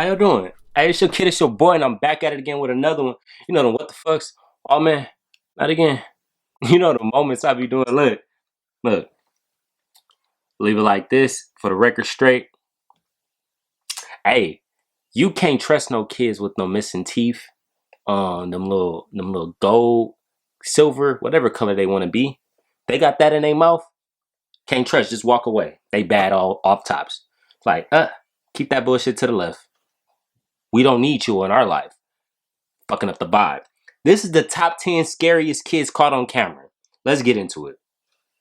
How you doing? Hey, it's your kid, it's your boy, and I'm back at it again with another one. You know the what the fucks? Oh man, not again. You know the moments I be doing. Look, leave it like this for the record straight. Hey, you can't trust no kids with no missing teeth. Them little gold, silver, whatever color they want to be. They got that in their mouth. Can't trust. Just walk away. They bad all off tops. Like, keep that bullshit to the left. We don't need you in our life. Fucking up the vibe. This is the top 10 scariest kids caught on camera. Let's get into it.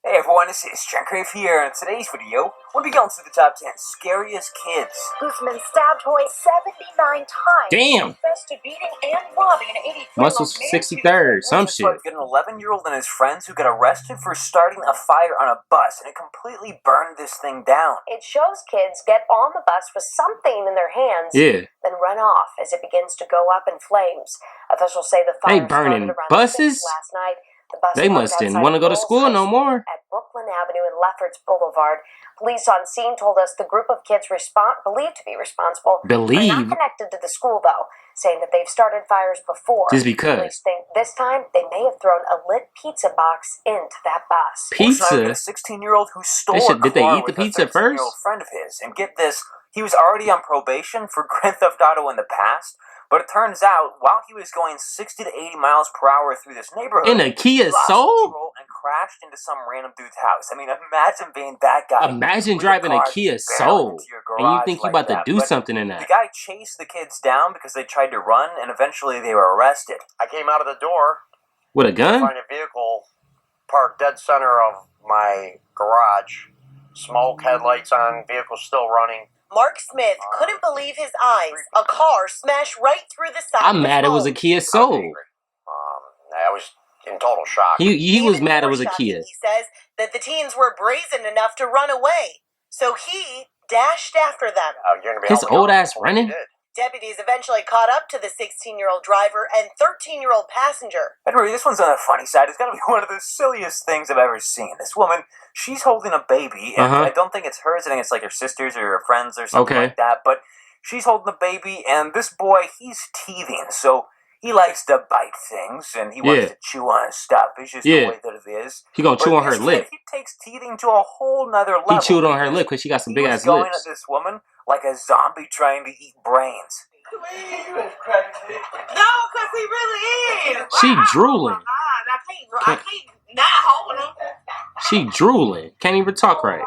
Hey everyone, this is Crave here, and in today's video, we'll be going through the top 10 scariest kids. Guzman stabbed Hoy 79 times. Damn! Confessed to beating and robbing an 83-year-old Muscles 63rd, some shit. Got an 11-year-old and his friends who got arrested for starting a fire on a bus, and it completely burned this thing down. It shows kids get on the bus with something in their hands, then run off as it begins to go up in flames. Officials say the fire burning started around buses? 6 last night. The bus They must didn't want to go to school no more. At Brooklyn Avenue and Lefferts Boulevard. Police on scene told us the group of kids believed to be responsible are not connected to the school, though, saying that they've started fires before. Just because. Police think this time they may have thrown a lit pizza box into that bus. Pizza? A 16-year-old who stole a car Did they eat the pizza with a 13-year-old friend of his. And get this, he was already on probation for Grand Theft Auto in the past. But it turns out, while he was going 60 to 80 miles per hour through this neighborhood, in a Kia he lost Soul? control and crashed into some random dude's house. I mean, imagine being that guy. Imagine driving a Kia Soul, and you think you about to do something in that. The guy chased the kids down because they tried to run, and eventually they were arrested. I came out of the door with a gun? to find a vehicle parked dead center of my garage. Smoke, headlights on, vehicle still running. Mark Smith couldn't believe his eyes. A car smashed right through the side. I'm mad it was a Kia Soul. I was in total shock. He was mad it was a Kia. He says that the teens were brazen enough to run away, so he dashed after them. His old ass running? Deputies eventually caught up to the 16-year-old driver and 13-year-old passenger. Edward, this one's on the funny side. It's got to be one of the silliest things I've ever seen. This woman, she's holding a baby, and I don't think it's hers. I think it's like her sister's or her friend's or something like that. But she's holding the baby, and this boy, he's teething. So he likes to bite things, and he wants to chew on his stuff. It's just the way that it is. He gonna chew on her lip. He takes teething to a whole nother level. He chewed on her lip because she got some big ass lips. He was going at this woman like a zombie trying to eat brains. No, because he really is. She drooling. I can't not hold him. She drooling. Can't even talk right.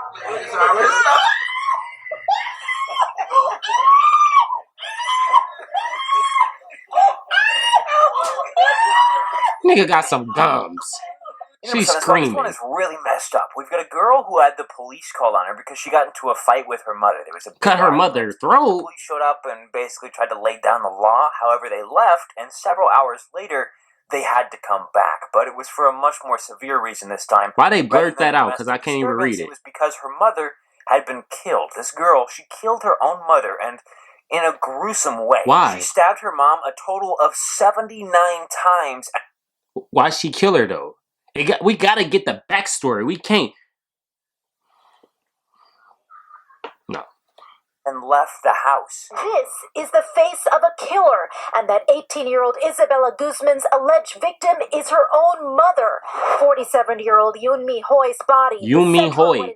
Nigga got some gums. She's screaming. This one is really messed up. We've got a girl who had the police call on her because she got into a fight with her mother. There was a cut her mother's throat. The police showed up and basically tried to lay down the law. However, they left, and several hours later, they had to come back. But it was for a much more severe reason this time. Why they blurred that out? Because I can't even read it. It was because her mother had been killed. This girl, she killed her own mother, and in a gruesome way. Why? She stabbed her mom a total of 79 times. Why'd she kill her, though? We gotta get the backstory. We can't. No. And left the house. This is the face of a killer, and that 18-year-old Isabella Guzman's alleged victim is her own mother. 47-year-old Yunmi Hoy's body. Yunmi Hoy.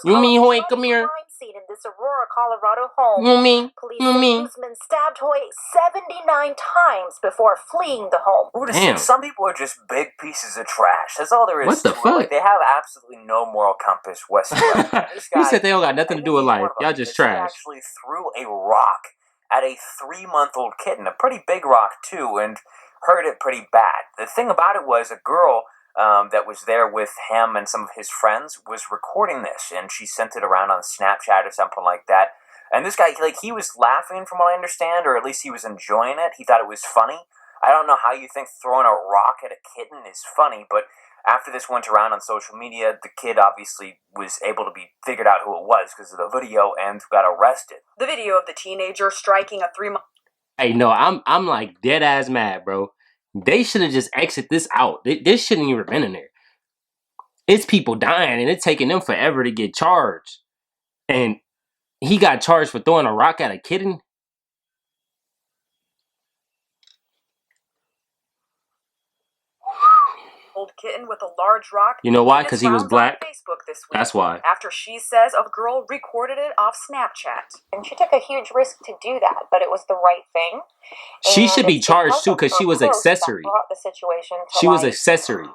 Yunmi Hoy, come here. Scene in this Aurora, Colorado home. Police say Guzman stabbed Hoy 79 times before fleeing the home. Damn. Some people are just big pieces of trash. That's all there is. What the fuck? Like, they have absolutely no moral compass whatsoever. He said they don't got nothing to do with life. Y'all just trash. Actually threw a rock at a 3-month-old kitten, a pretty big rock too, and hurt it pretty bad. The thing about it was a girl that was there with him and some of his friends was recording this, and she sent it around on Snapchat or something like that. And this guy, he was laughing from what I understand, or at least he was enjoying it. He thought it was funny. I don't know how you think throwing a rock at a kitten is funny, but after this went around on social media, the kid obviously was able to be figured out who it was because of the video and got arrested. The video of the teenager striking a 3-month... Hey, no, I'm like dead ass mad, bro. They should have just exited this out. This shouldn't even been in there. It's people dying, and it's taking them forever to get charged. And he got charged for throwing a rock at a kitten. kitten with a large rock. You know why? And Because its he was rounds on black. Facebook this week That's why. after she says a girl recorded it off Snapchat. And she took a huge risk to do that, but it was the right thing. She And should be it's charged because too, of because she her was post that accessory. brought the situation to She was light. accessory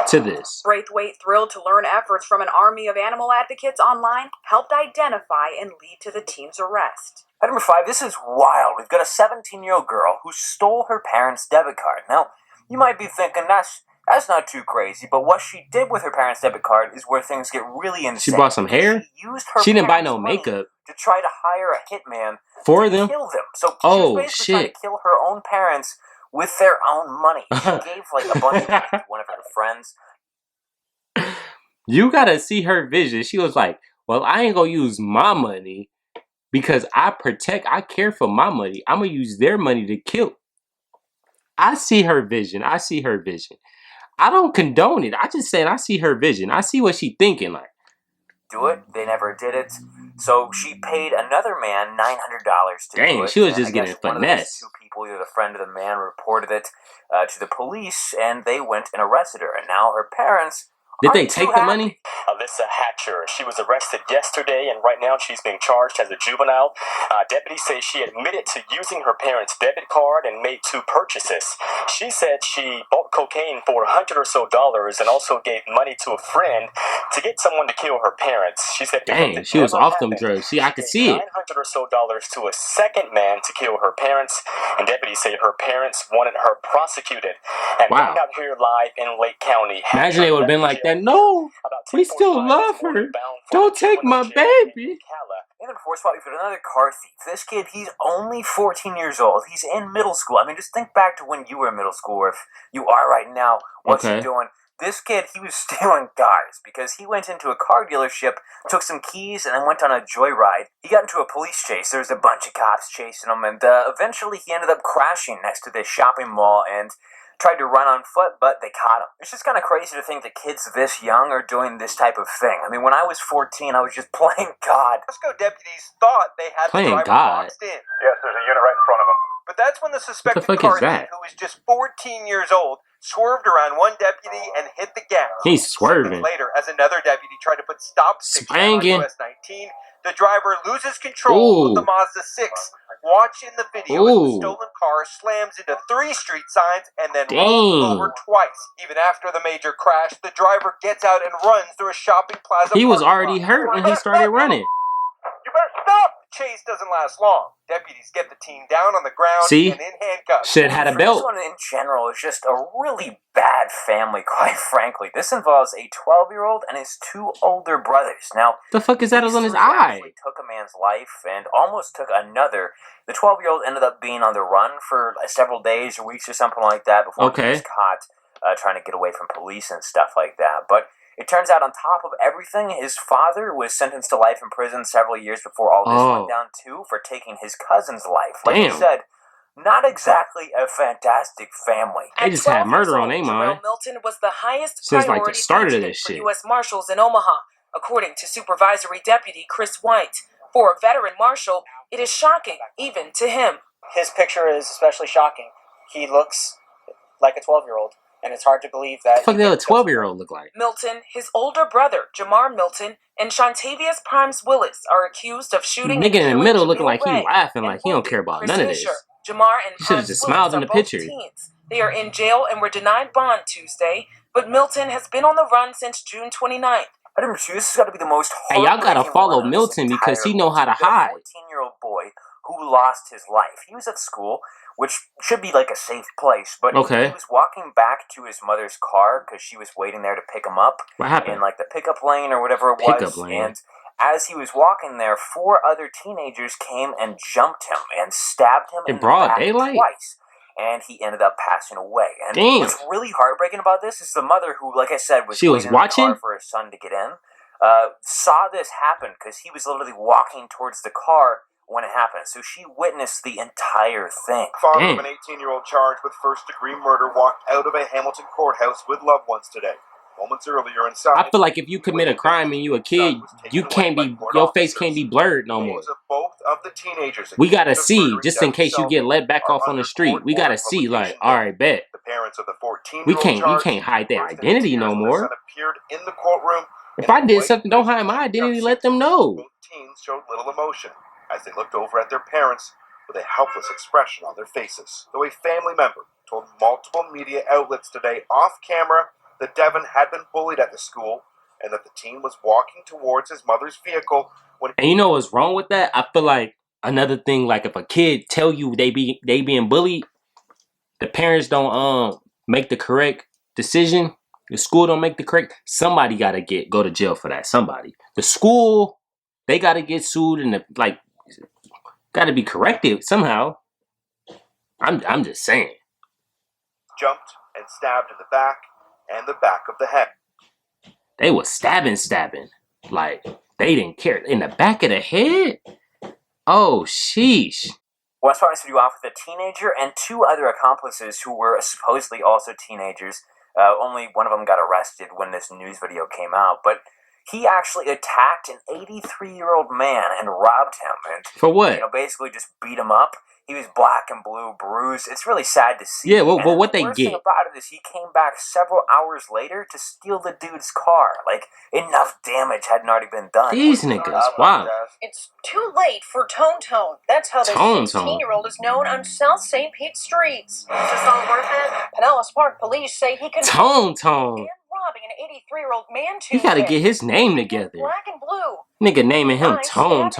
to this. Braithwaite, thrilled to learn efforts from an army of animal advocates online helped identify and lead to the teen's arrest. At number 5, this is wild. We've got a 17-year-old girl who stole her parents' debit card. Now, you might be thinking that's not too crazy, but what she did with her parents' debit card is where things get really insane. She bought some hair? She used her She didn't buy parents' no money makeup. to try to hire a hitman For to them? kill them. So she Oh, was basically trying shit. to kill her own parents with their own money. She gave like a bunch of money to one of her friends. You gotta see her vision. She was like, well, I ain't gonna use my money because I care for my money. I'm gonna use their money to kill. I see her vision. I see her vision. I don't condone it. I just said I see her vision. I see what she thinking like. Do it. They never did it. So she paid another man $900 to do it. Dang, she was And just I guess getting one of those finesse. two people, either the friend of the man, reported it to the police, and they went and arrested her. And now her parents Did they aren't too take the happy. money? Alyssa Hatcher. She was arrested yesterday, and right now she's being charged as a juvenile. Deputies say she admitted to using her parents' debit card and made 2 purchases. She said she bought cocaine for $100 or so and also gave money to a friend to get someone to kill her parents. She said, Dang, she was off them drugs. See, I could see it. $900 or so to a second man to kill her parents, and deputies say her parents wanted her prosecuted. And Wow. out here live in Lake County. Imagine they would have been like that. No, we still love her. Don't take my baby. In the before spot, we've got another car thief. This kid, he's only 14 years old. He's in middle school. I mean, just think back to when you were in middle school, or if you are right now, what you doing. This kid, he was stealing cars because he went into a car dealership, took some keys, and then went on a joyride. He got into a police chase. There was a bunch of cops chasing him, and eventually he ended up crashing next to this shopping mall and tried to run on foot, but they caught him. It's just kind of crazy to think that kids this young are doing this type of thing. I mean, when I was 14, I was just playing God. Frisco deputies thought they had Playing the driver God? boxed in. Yes, there's a unit right in front of him. But that's when the suspected fuck car is that? thief, who was just 14 years old, swerved around one deputy and hit the gas. He's swerving. Seconds later, as another deputy tried to put stop sticks on Swangin'. US 19, the driver loses control of the Mazda 6. Watch in the video as the stolen car slams into 3 street signs and then rolls over twice. Even after the major crash, the driver gets out and runs through a shopping plaza. He was parking already lot. hurt when he started running. You better stop! The chase doesn't last long. Deputies get the teen down on the ground See? and in handcuffs. Should have had a belt. This one in general is just a really bad family, quite frankly. This involves a 12-year-old and his 2 older brothers. Now, The fuck is that on his these 3 eye? actually took a man's life and almost took another. The 12-year-old ended up being on the run for several days or weeks or something like that before he was caught trying to get away from police and stuff like that. But it turns out, on top of everything, his father was sentenced to life in prison several years before all this went down too, for taking his cousin's life. Like you said, not exactly a fantastic family. They just had murder on their mind. Jarrell Milton was the highest Since priority like the start of candidate this for shit. U.S. Marshals in Omaha, according to Supervisory Deputy Chris White. For a veteran marshal, it is shocking, even to him. His picture is especially shocking. He looks like a 12-year-old. And it's hard to believe that. What the fuck did a 12-year-old look like? Milton, his older brother, Jamar Milton, and Shantavius Primes Willis are accused of shooting Nigga in the killing middle looking Jamil like he Ray laughing and like he don't wounding care about Chris none of Fisher. this. Jamar and He should've Primes just Willis smiled in are the both picture. teens. They are in jail and were denied bond Tuesday, but Milton has been on the run since June 29th. I remember, this has got to be the most Hey, y'all gotta heartbreaking follow one of this Milton because he entire know how to list. We've got hide. a 14-year-old boy who lost his life. He was at school, which should be like a safe place, but he was walking back to his mother's car because she was waiting there to pick him up. What happened? In like the pickup lane or whatever it was. And as he was walking there, 4 other teenagers came and jumped him and stabbed him in broad the back daylight? twice. And he ended up passing away. And what's really heartbreaking about this is the mother who, like I said, was waiting in the car for her son to get in, saw this happen because he was literally walking towards the car when it happened. So she witnessed the entire thing. Father of an 18-year-old charged with first-degree murder walked out of a Hamilton courthouse with loved ones today. Moments earlier inside, I feel like if you commit a crime and you a kid, you can't be, your face can't be blurred no more. We gotta see, just in case you get let back off on the street. We gotta see, like, alright, bet. parents of the 14-year-old We charged can't hide their burst into identity tears no when their more. son appeared in the courtroom. If I did something, don't hide my identity. Let them know. Both teens showed little emotion as they looked over at their parents with a helpless expression on their faces. Though a family member told multiple media outlets today off camera that Devin had been bullied at the school and that the teen was walking towards his mother's vehicle when. And you know what's wrong with that? I feel like another thing, like if a kid tell you they being bullied, the parents don't make the correct decision. The school don't make the correct. Somebody gotta go to jail for that. Somebody. The school, they gotta get sued and gotta be corrected somehow. I'm just saying. Jumped and stabbed in the back and the back of the head. They was stabbing. Like, they didn't care. In the back of the head? Oh, sheesh. Well, I started this video off with a teenager and two other accomplices who were supposedly also teenagers. Only one of them got arrested when this news video came out, but he actually attacked an 83-year-old man and robbed him. And, for what? Basically just beat him up. He was black and blue, bruised. It's really sad to see. Yeah, well, what they get? The worst get? thing about it is he came back several hours later to steal the dude's car. Like, enough damage hadn't already been done. These niggas, wow. It's too late for Tone Tone. That's how this Tone 16-year-old is known on South St. Pete streets. Is this all worth it? Pinellas Park police say he can Tone. and robbing an 83-year-old man He gotta get his name together. Black and blue. Nigga naming him Tone.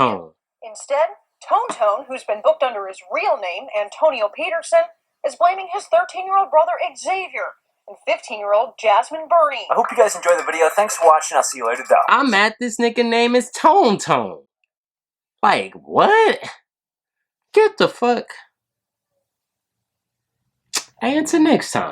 Instead, Tone, who's been booked under his real name, Antonio Peterson, is blaming his 13-year-old brother Xavier and 15-year-old Jasmine Burney. I hope you guys enjoyed the video. Thanks for watching. I'll see you later, though. I'm mad this nigga name is Tone. Like, what? Get the fuck. And until next time.